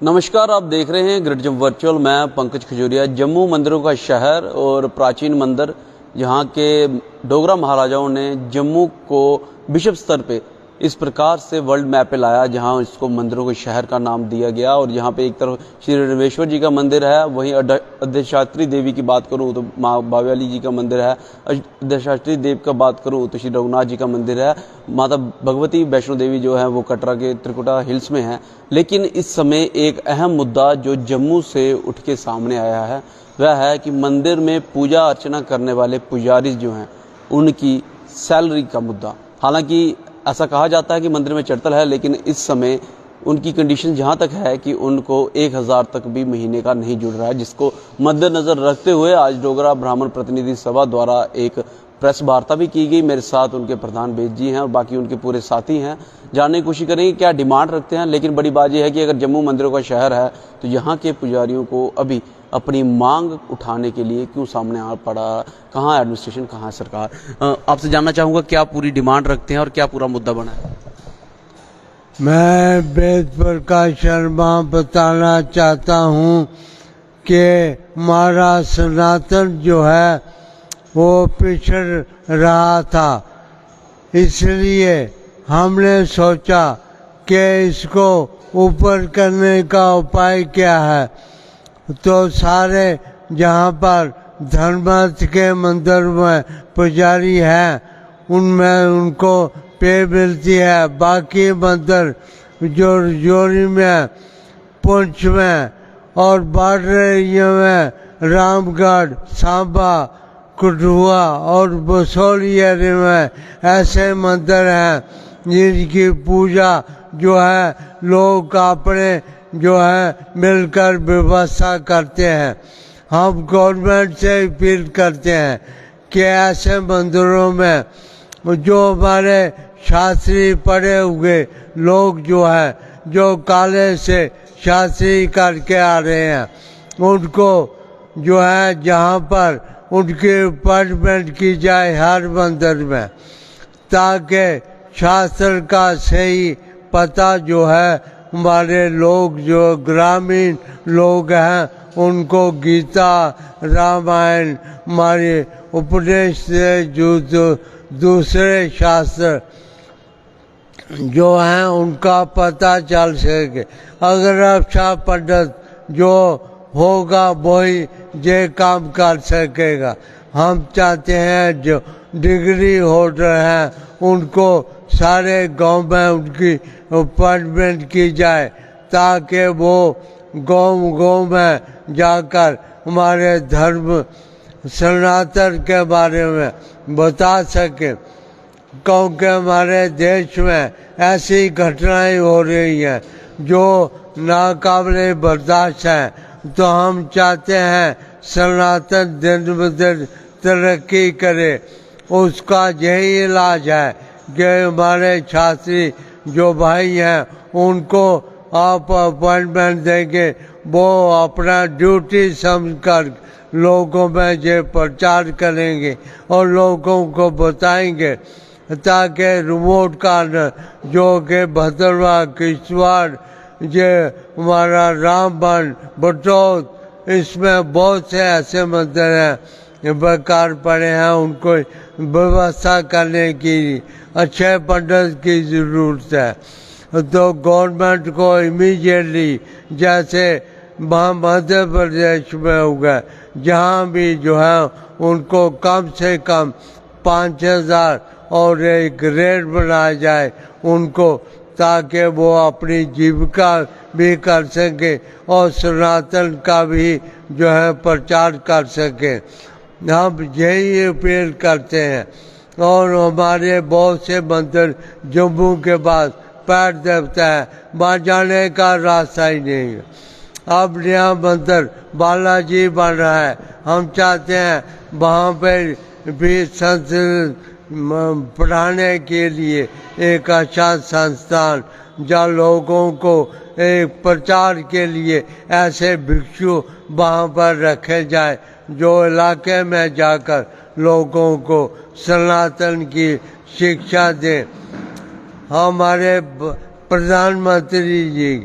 नमस्कार, आप देख रहे हैं ग्रिड जंप वर्चुअल। मैं पंकज खजूरिया। जम्मू मंदिरों का शहर और प्राचीन मंदिर, यहाँ के डोगरा महाराजाओं ने जम्मू को विश्व स्तर पे इस प्रकार से वर्ल्ड मैप पे लाया, जहाँ इसको मंदिरों के शहर का नाम दिया गया। और यहाँ पे एक तरफ श्री रणवेश्वर जी का मंदिर है, वहीं अधिष्ठात्री देवी की बात करूँ तो माँ बाव्याली जी का मंदिर है। अधिष्ठात्री देव का बात करूँ तो श्री रघुनाथ जी का मंदिर है। माता भगवती वैष्णो देवी जो है वो कटरा के त्रिकुटा हिल्स में है। लेकिन इस समय एक अहम मुद्दा जो जम्मू से उठ के सामने आया है वह है कि मंदिर में पूजा अर्चना करने वाले पुजारी जो हैं उनकी सैलरी का मुद्दा। हालांकि ऐसा कहा जाता है कि मंदिर में चढ़तल है, लेकिन इस समय उनकी कंडीशन जहां तक है कि उनको 1000 तक भी महीने का नहीं जुड़ रहा है, जिसको मद्देनजर रखते हुए आज डोगरा ब्राह्मण प्रतिनिधि सभा द्वारा एक प्रेस वार्ता भी की गई। मेरे साथ उनके प्रधान बेद जी हैं और बाकी उनके पूरे साथी हैं। जानने की कोशिश करेंगे क्या डिमांड रखते हैं। लेकिन बड़ी बात यह है कि अगर जम्मू मंदिरों का शहर है तो यहाँ के पुजारियों को अभी अपनी मांग उठाने के लिए क्यों सामने आ पड़ा, कहाँ एडमिनिस्ट्रेशन, कहाँ सरकार। आपसे जानना चाहूँगा क्या पूरी डिमांड रखते हैं और क्या पूरा मुद्दा बना है। मैं वेद प्रकाश शर्मा बताना चाहता हूँ कि हमारा सनातन जो है वो पिछड़ रहा था, इसलिए हमने सोचा कि इसको ऊपर करने का उपाय क्या है। तो सारे जहाँ पर धर्मार्थ के मंदिर में पुजारी हैं उनमें उनको पे मिलती है। बाकी मंदिर जो जोरी में, पुंछ में और बॉर्डर एरिया में रामगढ़, सांबा, कठुआ और बसोली एरिया में ऐसे मंदिर हैं जिनकी पूजा जो है लोग अपने जो है मिलकर व्यवस्था करते हैं। हम गवर्नमेंट से अपील करते हैं कि ऐसे मंदिरों में जो हमारे शास्त्री पढ़े हुए लोग जो है, जो काले से शास्त्री करके आ रहे हैं, उनको जो है जहाँ पर उनकी अपॉइंटमेंट की जाए हर मंदिर में, ताकि शास्त्र का सही पता जो है हमारे लोग जो ग्रामीण लोग हैं उनको गीता, रामायण, हमारे उपदेश से जो दूसरे शास्त्र जो हैं उनका पता चल सके। अगर अच्छा पंडित जो होगा वही ये काम कर सकेगा। हम चाहते हैं जो डिग्री होल्डर हैं उनको सारे गांव में उनकी अपॉइंटमेंट की जाए, ताकि वो गांव में जाकर हमारे धर्म सनातन के बारे में बता सके। क्योंकि हमारे देश में ऐसी घटनाएं हो रही हैं जो नाकाबिले बर्दाश्त हैं। तो हम चाहते हैं सनातन दिन ब दिन तरक्की करे। उसका यही इलाज है कि हमारे शास्त्री जो भाई हैं उनको आप अपॉइंटमेंट देंगे, वो अपना ड्यूटी समझकर लोगों में ये प्रचार करेंगे और लोगों को बताएंगे, ताकि रिमोट कार्नर जो कि भद्रवा, किश्तवाड़, ये हमारा रामबन, बटौत, इसमें बहुत से ऐसे मंदिर हैं बेकार पड़े हैं, उनको व्यवस्था करने की अच्छे पंडित की ज़रूरत है। तो गवर्नमेंट को इमीडिएटली, जैसे वहाँ मध्य प्रदेश में हो गए, जहाँ भी जो है उनको कम से कम 5000 और एक रेट बनाया जाए उनको, ताकि वो अपनी जीविका भी कर सके और सनातन का भी जो है प्रचार कर सके। हम यही अपील करते हैं। और हमारे बहुत से मंदिर जम्मू के बाद पैर देवता है, वहाँ जाने का रास्ता ही नहीं है। अब नया मंदिर बालाजी बन रहा है, हम चाहते हैं वहाँ पर भी पढ़ाने के लिए एक अच्छा संस्थान, जहाँ लोगों को एक प्रचार के लिए ऐसे भिक्षु वहाँ पर रखे जाए जो इलाके में जाकर लोगों को सनातन की शिक्षा दें। हमारे प्रधानमंत्री जी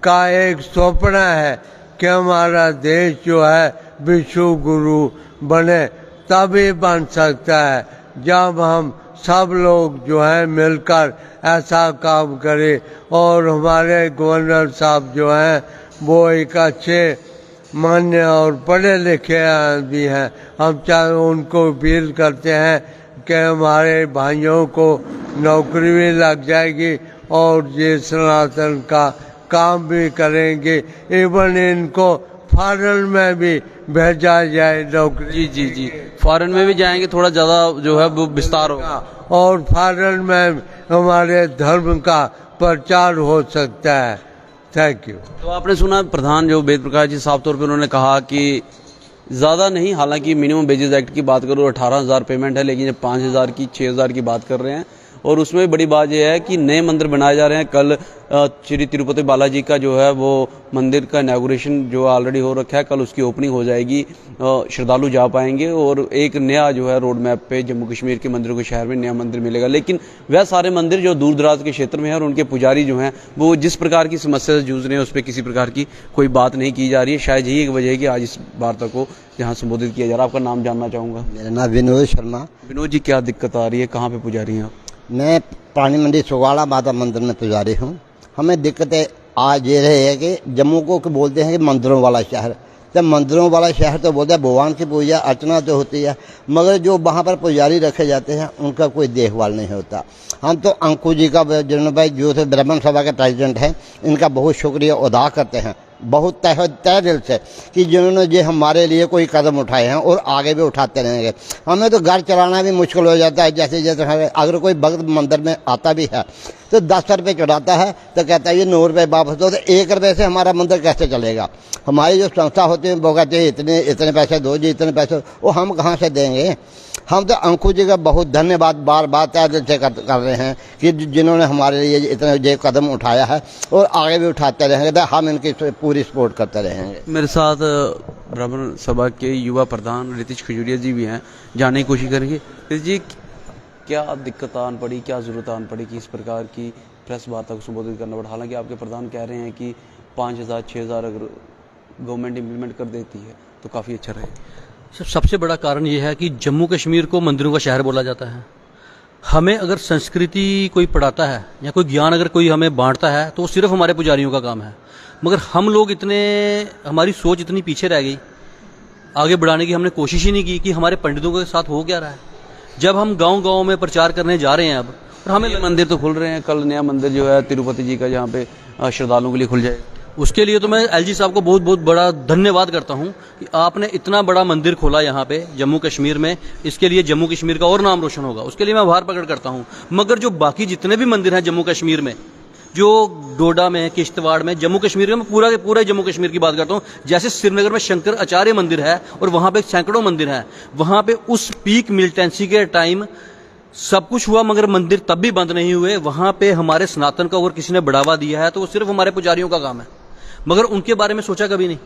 का एक सपना है कि हमारा देश जो है विश्व गुरु बने, तभी बन सकता है जब हम सब लोग जो है मिलकर ऐसा काम करें। और हमारे गवर्नर साहब जो हैं वो एक अच्छे मान्य और पढ़े लिखे आदमी हैं। हम चाहे उनको अपील करते हैं कि हमारे भाइयों को नौकरी भी लग जाएगी और ये सनातन का काम भी करेंगे। इवन इनको फॉरेन में भी भेजा जाए नौकरी। जी जी जी, फॉरेन में भी जाएंगे, थोड़ा ज़्यादा जो है वो विस्तार होगा और फॉरेन में हमारे धर्म का प्रचार हो सकता है। Thank you. तो आपने सुना प्रधान जो वेद प्रकाश जी साफ तौर पे उन्होंने कहा कि ज़्यादा नहीं, हालांकि मिनिमम वेजेस एक्ट की बात करूँ 18,000 पेमेंट है, लेकिन ये 5,000 की 6,000 की बात कर रहे हैं। और उसमें बड़ी बात यह है कि नए मंदिर बनाए जा रहे हैं। कल श्री तिरुपति बालाजी का जो है वो मंदिर का इनॉग्रेशन जो ऑलरेडी हो रखा है, कल उसकी ओपनिंग हो जाएगी, श्रद्धालु जा पाएंगे और एक नया जो है रोड मैप पे जम्मू कश्मीर के मंदिरों के शहर में नया मंदिर मिलेगा। लेकिन वह सारे मंदिर जो दूर दराज के क्षेत्र में है और उनके पुजारी जो हैं वो जिस प्रकार की समस्या से जूझ रहे हैं उस पर किसी प्रकार की कोई बात नहीं की जा रही है। शायद यही एक वजह है कि आज इस वार्ता को यहाँ संबोधित किया जा रहा है। आपका नाम जानना चाहूँगा। मेरा नाम विनोद शर्मा। विनोद जी, क्या दिक्कत आ रही है, कहाँ पे पुजारी हैं आप? मैं पानी मंडी सुगाड़ा माता मंदिर में पुजारी हूँ। हमें दिक्कतें आज ये रही है कि जम्मू को बोलते हैं कि मंदिरों वाला शहर, तो मंदिरों वाला शहर तो बोलते हैं भगवान की पूजा अर्चना तो होती है, मगर जो वहाँ पर पुजारी रखे जाते हैं उनका कोई देखभाल नहीं होता। हम तो अंकु जी का जिन्होंने भाई जो थे ब्राह्मण सभा के प्रेसिडेंट हैं, इनका बहुत शुक्रिया अदा करते हैं, बहुत तय दिल से, कि जिन्होंने ये हमारे लिए कोई कदम उठाए हैं और आगे भी उठाते रहेंगे। हमें तो घर चलाना भी मुश्किल हो जाता है। जैसे जैसे अगर कोई भक्त मंदिर में आता भी है तो 10 रुपये चढ़ाता है तो कहता है ये 9 रुपये वापस दो, तो 1 रुपये से हमारा मंदिर कैसे चलेगा। हमारी जो संस्था होती है वो कहते हैं इतने पैसे दो जी, इतने पैसे, वो हम कहाँ से देंगे। हम तो अंकु जी का बहुत धन्यवाद बार बार तय दिल से कर रहे हैं कि जिन्होंने हमारे लिए इतने ये कदम उठाया है और आगे भी उठाते रहेंगे, तो हम इनकी पूरी सपोर्ट करते रहेंगे। मेरे साथ ब्राह्मण सभा के युवा प्रधान रितेश खजूरिया जी भी हैं, जानने की कोशिश करेंगे। रितेश जी, क्या दिक्कत आन पड़ी, क्या ज़रूरत आन पड़ी कि इस प्रकार की प्रेस वार्ता को संबोधित करना पड़ा? हालांकि आपके प्रधान कह रहे हैं कि 5,000 6,000 अगर गवर्नमेंट इम्प्लीमेंट कर देती है तो काफ़ी अच्छा रहेगा। सबसे बड़ा कारण ये है कि जम्मू कश्मीर को मंदिरों का शहर बोला जाता है। हमें अगर संस्कृति कोई पढ़ाता है या कोई ज्ञान अगर कोई हमें बांटता है तो वो सिर्फ हमारे पुजारियों का काम है। मगर हम लोग हमारी सोच इतनी पीछे रह गई, आगे बढ़ाने की हमने कोशिश ही नहीं की कि हमारे पंडितों के साथ हो क्या रहा है। जब हम गांव-गांव में प्रचार करने जा रहे हैं अब, और हमें मंदिर तो खुल रहे हैं, कल नया मंदिर जो है तिरुपति जी का जहाँ पे श्रद्धालुओं के लिए खुल जाएगा, उसके लिए तो मैं एलजी साहब को बहुत बहुत बड़ा धन्यवाद करता हूं कि आपने इतना बड़ा मंदिर खोला यहाँ पे जम्मू कश्मीर में। इसके लिए जम्मू कश्मीर का और नाम रोशन होगा, उसके लिए मैं आभार प्रकट करता हूं। मगर जो बाकी जितने भी मंदिर हैं जम्मू कश्मीर में, जो डोडा में, किश्तवाड़ में, जम्मू कश्मीर में, पूरा जम्मू कश्मीर की बात करता हूँ। जैसे श्रीनगर में शंकर आचार्य मंदिर है और वहाँ पे सैकड़ों मंदिर हैं, वहाँ पे उस पीक मिलिटेंसी के टाइम सब कुछ हुआ मगर मंदिर तब भी बंद नहीं हुए। वहाँ पे हमारे सनातन का अगर किसी ने बढ़ावा दिया है तो वो सिर्फ हमारे पुजारियों का काम है, मगर उनके बारे में सोचा कभी नहीं।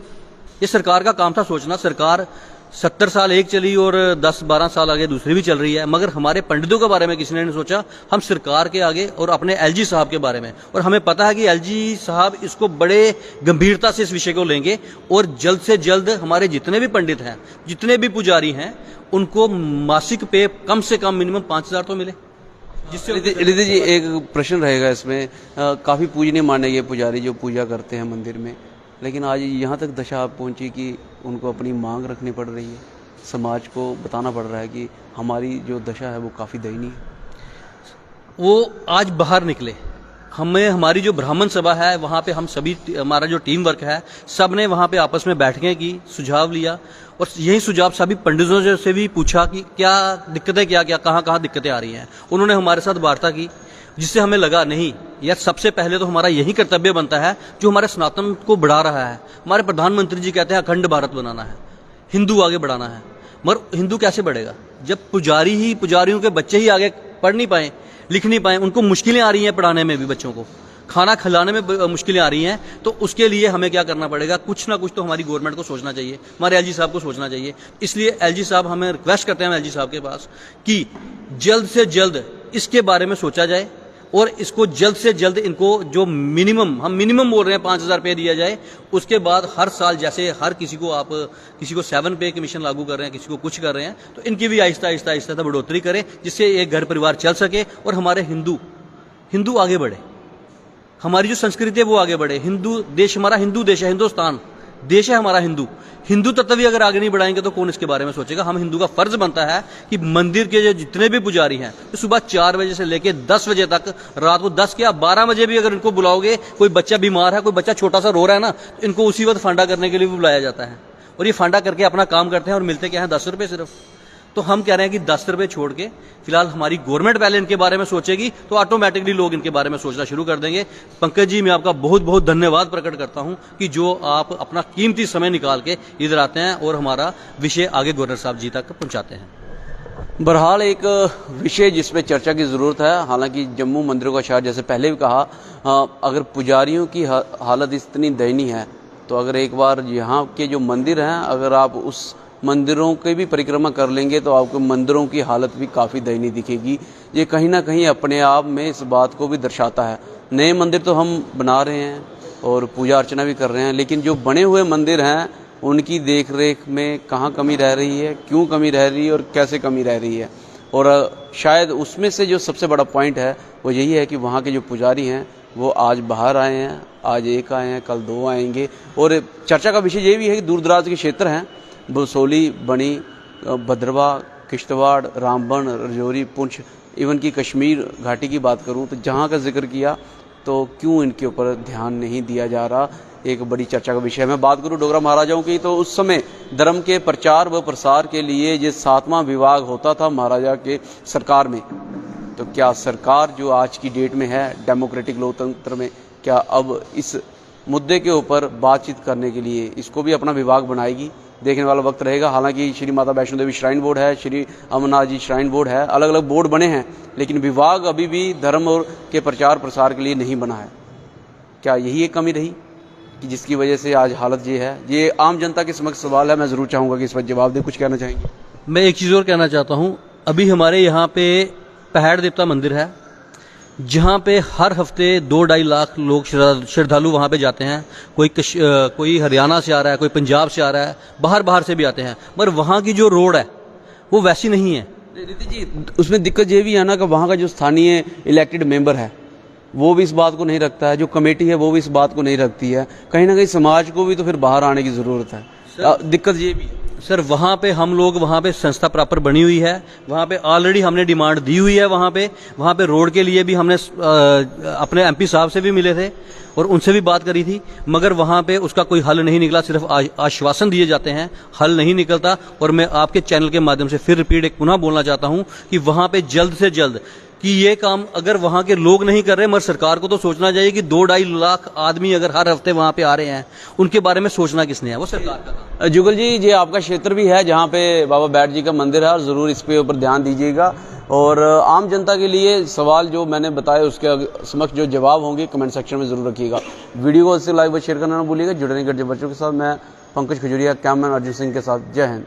ये सरकार का काम था सोचना। सरकार 70 साल एक चली और 10-12 साल आगे दूसरी भी चल रही है, मगर हमारे पंडितों के बारे में किसी ने नहीं सोचा। हम सरकार के आगे और अपने एलजी साहब के बारे में, और हमें पता है कि एलजी साहब इसको बड़े गंभीरता से इस विषय को लेंगे और जल्द से जल्द हमारे जितने भी पंडित हैं, जितने भी पुजारी हैं, उनको मासिक पे कम से कम मिनिमम 5,000 तो मिले। जिससे रितेश जी, एक प्रश्न रहेगा इसमें, काफ़ी पूजनीय माने गए पुजारी जो पूजा करते हैं मंदिर में, लेकिन आज यहाँ तक दशा पहुँची कि उनको अपनी मांग रखनी पड़ रही है, समाज को बताना पड़ रहा है कि हमारी जो दशा है वो काफ़ी दयनीय है। वो आज बाहर निकले, हमारी जो ब्राह्मण सभा है वहाँ पे हम सभी, हमारा जो टीम वर्क है, सब ने वहाँ पे आपस में बैठकें की, सुझाव लिया और यही सुझाव सभी पंडितों से भी पूछा कि क्या दिक्कतें, क्या कहाँ दिक्कतें आ रही हैं। उन्होंने हमारे साथ वार्ता की, जिससे हमें लगा नहीं यार, सबसे पहले तो हमारा यही कर्तव्य बनता है जो हमारे सनातन को बढ़ा रहा है। हमारे प्रधानमंत्री जी कहते हैं अखंड भारत बनाना है, हिंदू आगे बढ़ाना है, मगर हिंदू कैसे बढ़ेगा जब पुजारियों के बच्चे ही आगे पढ़ नहीं पाए, लिख नहीं पाए, उनको मुश्किलें आ रही हैं पढ़ाने में भी, बच्चों को खाना खिलाने में मुश्किलें आ रही हैं। तो उसके लिए हमें क्या करना पड़ेगा, कुछ ना कुछ तो हमारी गवर्नमेंट को सोचना चाहिए, हमारे एलजी साहब को सोचना चाहिए। इसलिए एलजी साहब, हमें रिक्वेस्ट करते हैं एलजी साहब के पास कि जल्द से जल्द इसके बारे में सोचा जाए और इसको जल्द से जल्द इनको जो मिनिमम, हम मिनिमम बोल रहे हैं 5,000 रुपये दिया जाए। उसके बाद हर साल जैसे हर किसी को आप किसी को 7 पे कमीशन लागू कर रहे हैं, किसी को कुछ कर रहे हैं, तो इनकी भी आहिस्ता आहिस्ता आहिस्ता बढ़ोतरी करें, जिससे एक घर परिवार चल सके और हमारे हिंदू आगे बढ़े, हमारी जो संस्कृति है वो आगे बढ़े। हिंदू देश हमारा, हिंदू देश है, हिंदुस्तान देश है हमारा। हिंदू तत्व भी अगर आगे नहीं बढ़ाएंगे तो कौन इसके बारे में सोचेगा। हम हिंदू का फर्ज बनता है कि मंदिर के जो जितने भी पुजारी हैं, तो सुबह 4 बजे से लेकर 10 बजे तक, रात को 10 या 12 बजे भी अगर इनको बुलाओगे, कोई बच्चा बीमार है, कोई बच्चा छोटा सा रो रहा है ना, तो इनको उसी वक्त फांडा करने के लिए भी बुलाया जाता है, और ये फांडा करके अपना काम करते हैं और मिलते क्या है 10 रुपये सिर्फ। तो हम कह रहे हैं कि 10 रुपये छोड़ के फिलहाल हमारी गवर्नमेंट पहले इनके बारे में सोचेगी, तो ऑटोमेटिकली लोग इनके बारे में सोचना शुरू कर देंगे। पंकज जी, मैं आपका बहुत बहुत धन्यवाद प्रकट करता हूं कि जो आप अपना कीमती समय निकाल के इधर आते हैं और हमारा विषय आगे गवर्नर साहब जी तक पहुंचाते हैं। बहरहाल एक विषय जिसमें चर्चा की ज़रूरत है। हालांकि जम्मू मंदिरों का शहर, जैसे पहले भी कहा, अगर पुजारियों की हालत इतनी दयनीय है, तो अगर एक बार यहाँ के जो मंदिर हैं, अगर आप उस मंदिरों की भी परिक्रमा कर लेंगे तो आपको मंदिरों की हालत भी काफ़ी दयनीय दिखेगी। ये कहीं ना कहीं अपने आप में इस बात को भी दर्शाता है। नए मंदिर तो हम बना रहे हैं और पूजा अर्चना भी कर रहे हैं, लेकिन जो बने हुए मंदिर हैं उनकी देख रेख में कहाँ कमी रह रही है, क्यों कमी रह रही है और कैसे कमी रह रही है। और शायद उसमें से जो सबसे बड़ा पॉइंट है वो यही है कि वहाँ के जो पुजारी हैं वो आज बाहर आए हैं, आज एक आए हैं, कल 2 आएंगे। और चर्चा का विषय ये भी है कि दूर दराज के क्षेत्र हैं, बसोली, बनी, भद्रवा, किश्तवाड़, रामबन, रजौरी, पुंछ, इवन की कश्मीर घाटी की बात करूं तो जहां का जिक्र किया, तो क्यों इनके ऊपर ध्यान नहीं दिया जा रहा, एक बड़ी चर्चा का विषय है। मैं बात करूं डोगरा महाराजाओं की, तो उस समय धर्म के प्रचार व प्रसार के लिए ये 7वां विभाग होता था महाराजा के सरकार में। तो क्या सरकार जो आज की डेट में है डेमोक्रेटिक लोकतंत्र में, क्या अब इस मुद्दे के ऊपर बातचीत करने के लिए इसको भी अपना विभाग बनाएगी? देखने वाला वक्त रहेगा। हालांकि श्री माता वैष्णो देवी श्राइन बोर्ड है, श्री अमरनाथ जी श्राइन बोर्ड है, अलग अलग बोर्ड बने हैं, लेकिन विभाग अभी भी धर्म और के प्रचार प्रसार के लिए नहीं बना है। क्या यही एक कमी रही कि जिसकी वजह से आज हालत ये है? ये आम जनता के समक्ष सवाल है, मैं ज़रूर चाहूँगा कि इस पर जवाब दे। कुछ कहना चाहेंगे? मैं एक चीज़ और कहना चाहता हूँ। अभी हमारे यहाँ पे पहाड़ देवता मंदिर है, जहाँ पे हर हफ्ते 2-2.5 लाख लोग श्रद्धालु वहाँ पे जाते हैं। कोई हरियाणा से आ रहा है, कोई पंजाब से आ रहा है, बाहर से भी आते हैं, मगर वहाँ की जो रोड है वो वैसी नहीं है। रीति जी, उसमें दिक्कत ये भी है ना कि वहाँ का जो स्थानीय इलेक्टेड मेंबर है वो भी इस बात को नहीं रखता है, जो कमेटी है वो भी इस बात को नहीं रखती है। कहीं ना कहीं समाज को भी तो फिर बाहर आने की ज़रूरत है। दिक्कत ये भी है सर, वहाँ पे हम लोग, वहाँ पे संस्था प्रॉपर बनी हुई है, वहाँ पे ऑलरेडी हमने डिमांड दी हुई है। वहाँ पे रोड के लिए भी हमने अपने एमपी साहब से भी मिले थे और उनसे भी बात करी थी, मगर वहाँ पे उसका कोई हल नहीं निकला। सिर्फ आश्वासन दिए जाते हैं, हल नहीं निकलता। और मैं आपके चैनल के माध्यम से फिर रिपीट एक पुनः बोलना चाहता हूँ कि वहाँ पे जल्द से जल्द कि ये काम अगर वहाँ के लोग नहीं कर रहे, मगर सरकार को तो सोचना चाहिए कि 2-2.5 लाख आदमी अगर हर हफ्ते वहाँ पे आ रहे हैं, उनके बारे में सोचना किसने है? वो सरकार का काम। जुगल जी, ये आपका क्षेत्र भी है जहाँ पे बाबा बैठ जी का मंदिर है, और ज़रूर इस पे ऊपर ध्यान दीजिएगा। और आम जनता के लिए सवाल जो मैंने बताए उसके समक्ष जो जवाब होंगे कमेंट सेक्शन में ज़रूर रखिएगा। वीडियो को इससे लाइक व शेयर करना ना भूलिएगा। जुड़े रहिए बच्चों के साथ। मैं पंकज खजूरिया, कैमरामैन अर्जुन सिंह के साथ। जय हिंद।